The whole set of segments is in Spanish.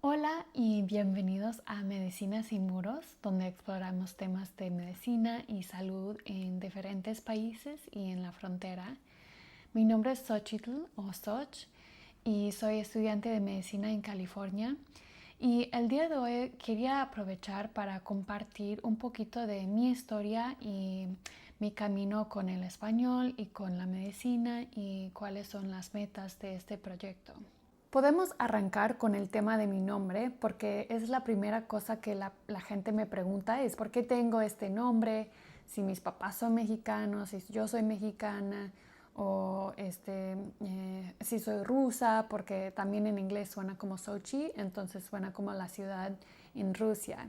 Hola y bienvenidos a Medicina sin Muros, donde exploramos temas de medicina y salud en diferentes países y en la frontera. Mi nombre es Xochitl o Soch y soy estudiante de medicina en California. Y el día de hoy quería aprovechar para compartir un poquito de mi historia y mi camino con el español y con la medicina y cuáles son las metas de este proyecto. Podemos arrancar con el tema de mi nombre porque es la primera cosa que la gente me pregunta, es por qué tengo este nombre, si mis papás son mexicanos, si yo soy mexicana o si soy rusa, porque también en inglés suena como Sochi, entonces suena como la ciudad en Rusia.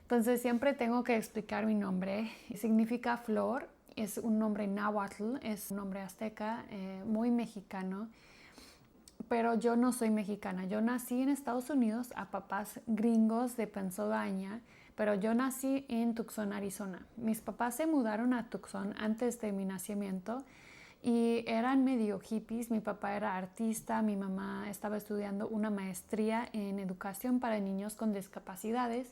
Entonces siempre tengo que explicar mi nombre. Significa flor, es un nombre náhuatl, es un nombre azteca muy mexicano, pero yo no soy mexicana. Yo nací en Estados Unidos a papás gringos de Pennsylvania, pero yo nací en Tucson, Arizona. Mis papás se mudaron a Tucson antes de mi nacimiento y eran medio hippies. Mi papá era artista, mi mamá estaba estudiando una maestría en educación para niños con discapacidades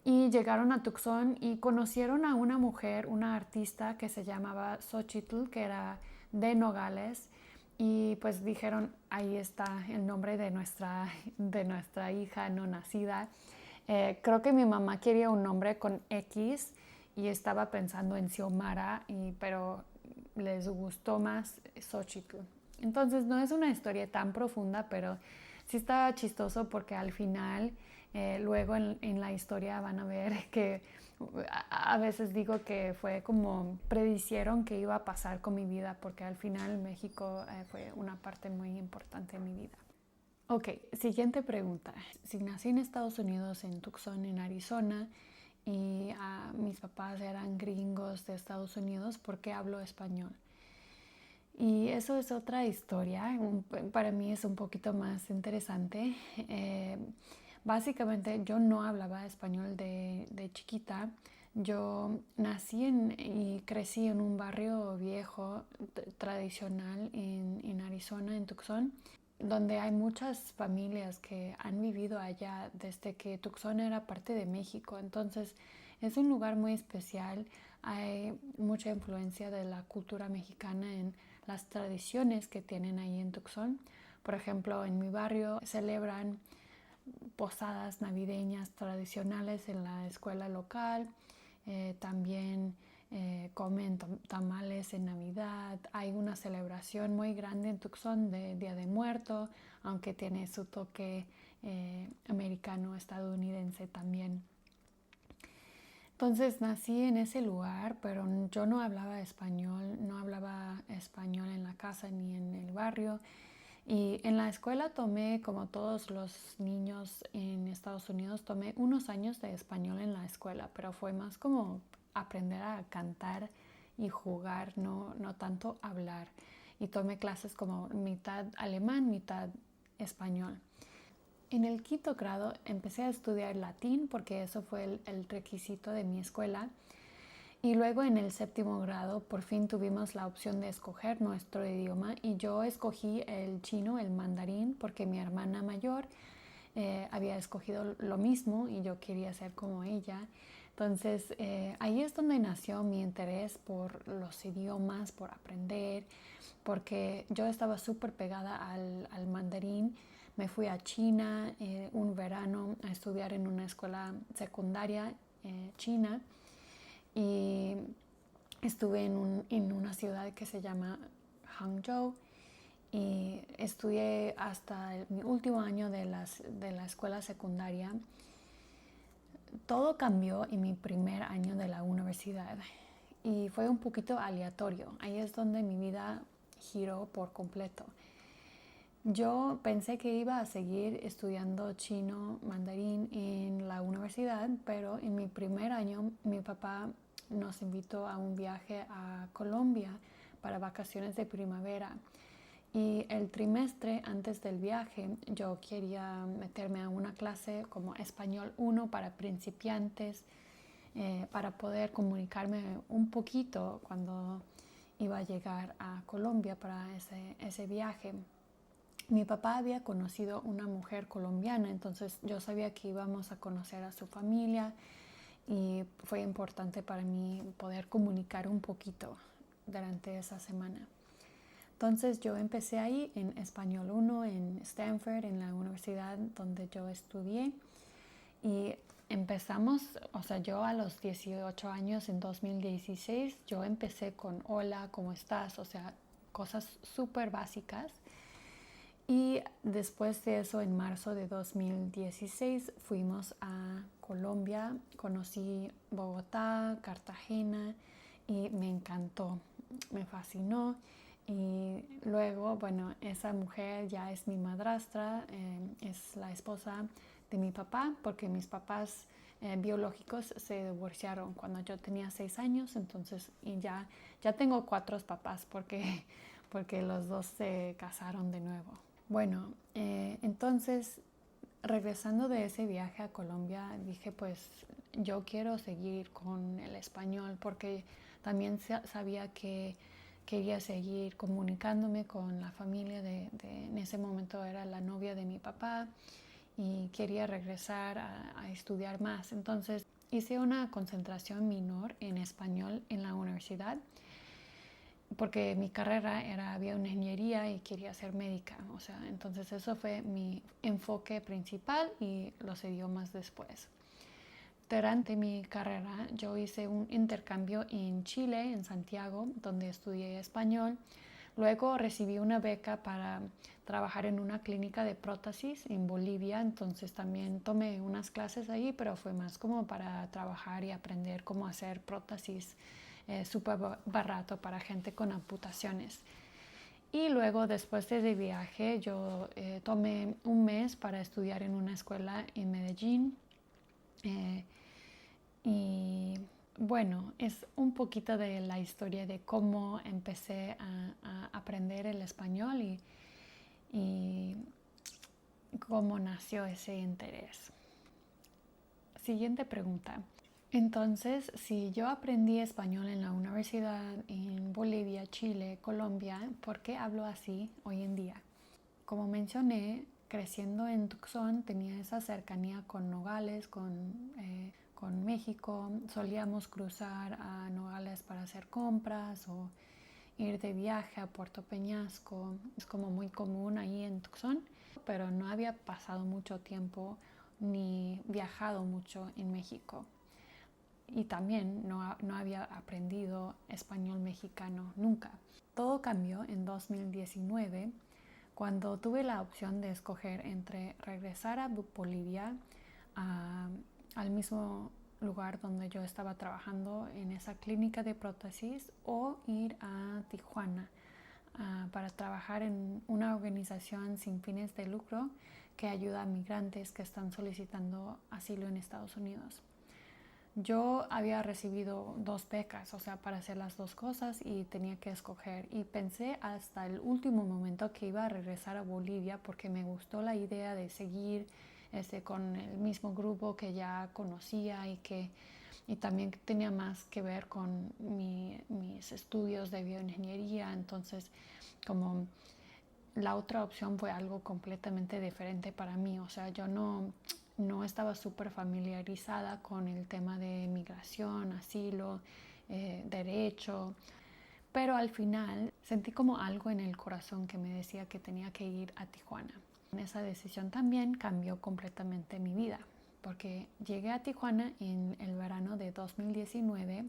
y llegaron a Tucson y conocieron a una mujer, una artista que se llamaba Xochitl, que era de Nogales, y pues dijeron, ahí está el nombre de nuestra hija no nacida. Creo que mi mamá quería un nombre con X y estaba pensando en Xiomara, pero les gustó más Xochitl. Entonces no es una historia tan profunda, pero sí está chistoso porque al final, luego en la historia van a ver que a veces digo que fue como predicieron que iba a pasar con mi vida, porque al final México fue una parte muy importante de mi vida. Ok, siguiente pregunta. Si nací en Estados Unidos, en Tucson, en Arizona, y mis papás eran gringos de Estados Unidos, ¿por qué hablo español? Y eso es otra historia, para mí es un poquito más interesante. Eh, Básicamente yo no hablaba español de chiquita. Yo nací y crecí en un barrio viejo, tradicional en Arizona, en Tucson, donde hay muchas familias que han vivido allá desde que Tucson era parte de México. Entonces es un lugar muy especial. Hay mucha influencia de la cultura mexicana en las tradiciones que tienen ahí en Tucson. Por ejemplo, en mi barrio celebran posadas navideñas tradicionales en la escuela local. También comen tamales en Navidad. Hay una celebración muy grande en Tucson de Día de Muerto, aunque tiene su toque americano, estadounidense también. Entonces nací en ese lugar, pero yo no hablaba español, no hablaba español en la casa ni en el barrio. Y en la escuela tomé, como todos los niños en Estados Unidos, tomé unos años de español en la escuela, pero fue más como aprender a cantar y jugar, no tanto hablar. Y tomé clases como mitad alemán, mitad español. En el quinto grado empecé a estudiar latín porque eso fue el requisito de mi escuela. Y luego en el séptimo grado por fin tuvimos la opción de escoger nuestro idioma y yo escogí el chino, el mandarín, porque mi hermana mayor había escogido lo mismo y yo quería ser como ella. Entonces ahí es donde nació mi interés por los idiomas, por aprender, porque yo estaba súper pegada al mandarín. Me fui a China un verano a estudiar en una escuela secundaria china y estuve en una ciudad que se llama Hangzhou y estudié hasta mi último año de la escuela secundaria. Todo cambió en mi primer año de la universidad y fue un poquito aleatorio. Ahí es donde mi vida giró por completo. Yo pensé que iba a seguir estudiando chino, mandarín en la universidad, pero en mi primer año mi papá nos invitó a un viaje a Colombia para vacaciones de primavera. Y el trimestre antes del viaje yo quería meterme a una clase como español 1 para principiantes, para poder comunicarme un poquito cuando iba a llegar a Colombia para ese viaje. mi papá había conocido una mujer colombiana, entonces yo sabía que íbamos a conocer a su familia y fue importante para mí poder comunicar un poquito durante esa semana. Entonces yo empecé ahí en Español 1 en Stanford, en la universidad donde yo estudié, y empezamos, o sea, yo a los 18 años, en 2016, yo empecé con hola, ¿cómo estás? O sea, cosas súper básicas. Y después de eso, en marzo de 2016, fuimos a Colombia, conocí Bogotá, Cartagena y me encantó, me fascinó. Y luego, bueno, esa mujer ya es mi madrastra, es la esposa de mi papá, porque mis papás biológicos se divorciaron cuando yo tenía 6 años, entonces y ya tengo 4 papás porque los dos se casaron de nuevo. Bueno, entonces regresando de ese viaje a Colombia, dije pues yo quiero seguir con el español porque también sabía que quería seguir comunicándome con la familia en ese momento era la novia de mi papá y quería regresar a estudiar más. Entonces hice una concentración menor en español en la universidad porque mi carrera era bioingeniería y quería ser médica, o sea, entonces eso fue mi enfoque principal y los idiomas después. Durante mi carrera yo hice un intercambio en Chile, en Santiago, donde estudié español. Luego recibí una beca para trabajar en una clínica de prótesis en Bolivia, entonces también tomé unas clases ahí, pero fue más como para trabajar y aprender cómo hacer prótesis súper barato para gente con amputaciones. Y luego después de ese viaje yo tomé un mes para estudiar en una escuela en Medellín. Y bueno, es un poquito de la historia de cómo empecé a aprender el español y cómo nació ese interés. Siguiente pregunta. Entonces, si yo aprendí español en la universidad en Bolivia, Chile, Colombia, ¿por qué hablo así hoy en día? Como mencioné, creciendo en Tucson tenía esa cercanía con Nogales, con México. Solíamos cruzar a Nogales para hacer compras o ir de viaje a Puerto Peñasco. Es como muy común ahí en Tucson, pero no había pasado mucho tiempo ni viajado mucho en México. Y también no había aprendido español mexicano nunca. Todo cambió en 2019 cuando tuve la opción de escoger entre regresar a Bolivia, al mismo lugar donde yo estaba trabajando en esa clínica de prótesis, o ir a Tijuana para trabajar en una organización sin fines de lucro que ayuda a migrantes que están solicitando asilo en Estados Unidos. Yo había recibido 2 becas, o sea, para hacer las 2 cosas y tenía que escoger. Y pensé hasta el último momento que iba a regresar a Bolivia porque me gustó la idea de seguir con el mismo grupo que ya conocía y también tenía más que ver con mis estudios de bioingeniería. Entonces, como la otra opción fue algo completamente diferente para mí, o sea, yo no estaba súper familiarizada con el tema de migración, asilo, derecho, pero al final sentí como algo en el corazón que me decía que tenía que ir a Tijuana. Esa decisión también cambió completamente mi vida, porque llegué a Tijuana en el verano de 2019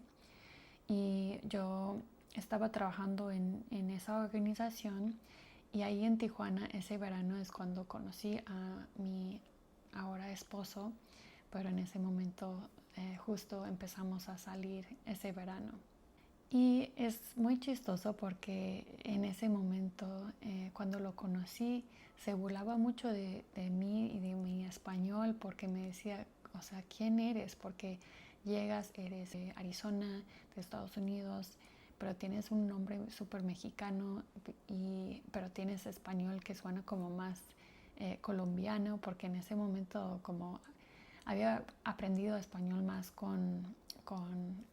y yo estaba trabajando en esa organización, y ahí en Tijuana ese verano es cuando conocí a mi ahora esposo, pero en ese momento justo empezamos a salir ese verano. Y es muy chistoso porque en ese momento, cuando lo conocí, se burlaba mucho de mí y de mi español porque me decía, o sea, ¿quién eres? Porque llegas, eres de Arizona, de Estados Unidos, pero tienes un nombre súper mexicano, pero tienes español que suena como más colombiano, porque en ese momento como había aprendido español más con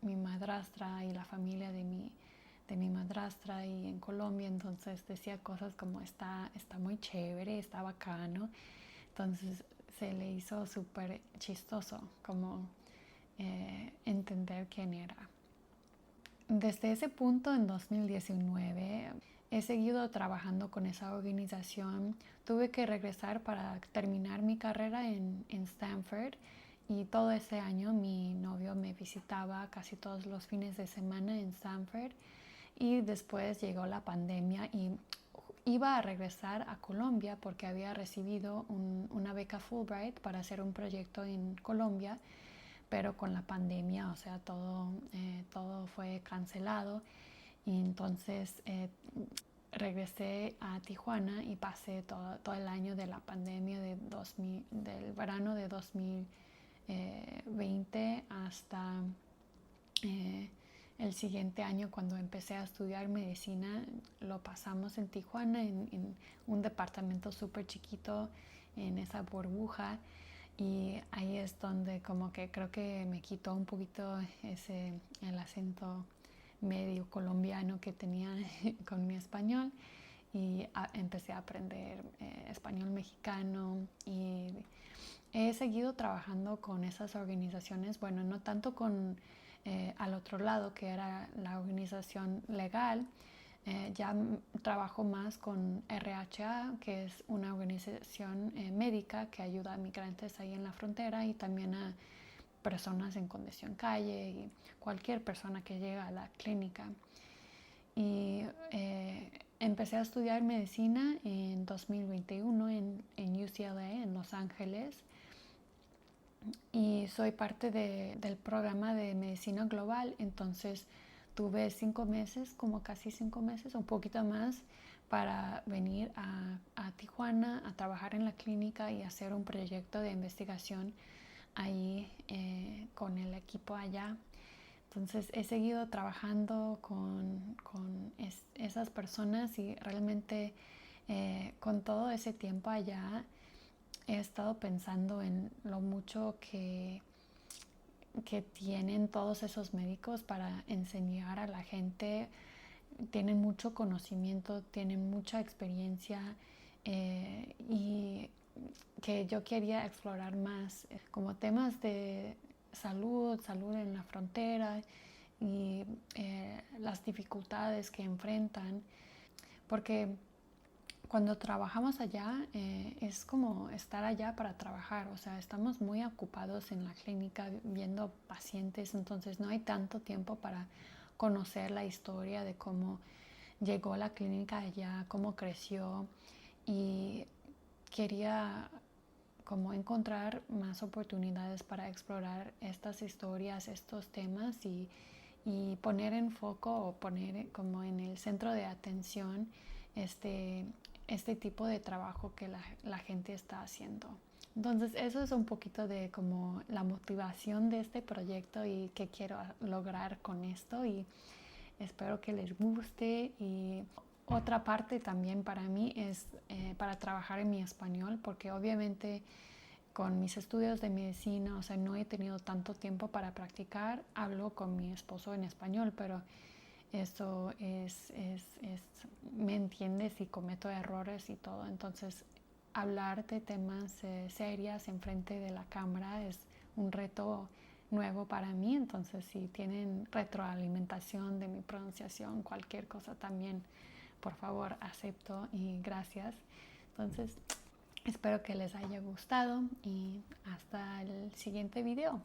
mi madrastra y la familia de de mi madrastra y en Colombia, entonces decía cosas como está muy chévere, está bacano. Entonces se le hizo súper chistoso como entender quién era. Desde ese punto, en 2019, he seguido trabajando con esa organización. Tuve que regresar para terminar mi carrera en Stanford, y todo ese año mi novio me visitaba casi todos los fines de semana en Stanford, y después llegó la pandemia y iba a regresar a Colombia porque había recibido una beca Fulbright para hacer un proyecto en Colombia, pero con la pandemia, o sea, todo fue cancelado, y entonces regresé a Tijuana y pasé todo el año de la pandemia del verano de 2020 hasta el siguiente año, cuando empecé a estudiar medicina. Lo pasamos en Tijuana, en un departamento súper chiquito, en esa burbuja, y ahí es donde como que creo que me quitó un poquito el acento medio colombiano que tenía con mi español, y empecé a aprender español mexicano, y he seguido trabajando con esas organizaciones, bueno, no tanto con al otro lado, que era la organización legal. Ya trabajo más con RHA, que es una organización médica que ayuda a migrantes ahí en la frontera, y también a personas en condición calle y cualquier persona que llega a la clínica. Y empecé a estudiar medicina en 2021 en UCLA, en Los Ángeles, y soy parte del programa de medicina global. Entonces tuve 5 meses, como casi 5 meses, un poquito más, para venir a Tijuana a trabajar en la clínica y hacer un proyecto de investigación ahí con el equipo allá. Entonces he seguido trabajando con esas personas, y realmente con todo ese tiempo allá he estado pensando en lo mucho que tienen todos esos médicos para enseñar a la gente. Tienen mucho conocimiento, tienen mucha experiencia, y que yo quería explorar más como temas de salud en la frontera, y las dificultades que enfrentan, porque cuando trabajamos allá es como estar allá para trabajar, o sea, estamos muy ocupados en la clínica viendo pacientes, entonces no hay tanto tiempo para conocer la historia de cómo llegó la clínica allá, cómo creció, y quería como encontrar más oportunidades para explorar estas historias, estos temas, y poner en foco, o poner como en el centro de atención este tipo de trabajo que la gente está haciendo. Entonces eso es un poquito de como la motivación de este proyecto y qué quiero lograr con esto, y espero que les guste. Y otra parte también para mí es para trabajar en mi español, porque obviamente con mis estudios de medicina, o sea, no he tenido tanto tiempo para practicar. Hablo con mi esposo en español, pero eso me entiende si cometo errores y todo. Entonces, hablar de temas serios en frente de la cámara es un reto nuevo para mí. Entonces, si tienen retroalimentación de mi pronunciación, cualquier cosa también, por favor, acepto, y gracias. Entonces, espero que les haya gustado, y hasta el siguiente video.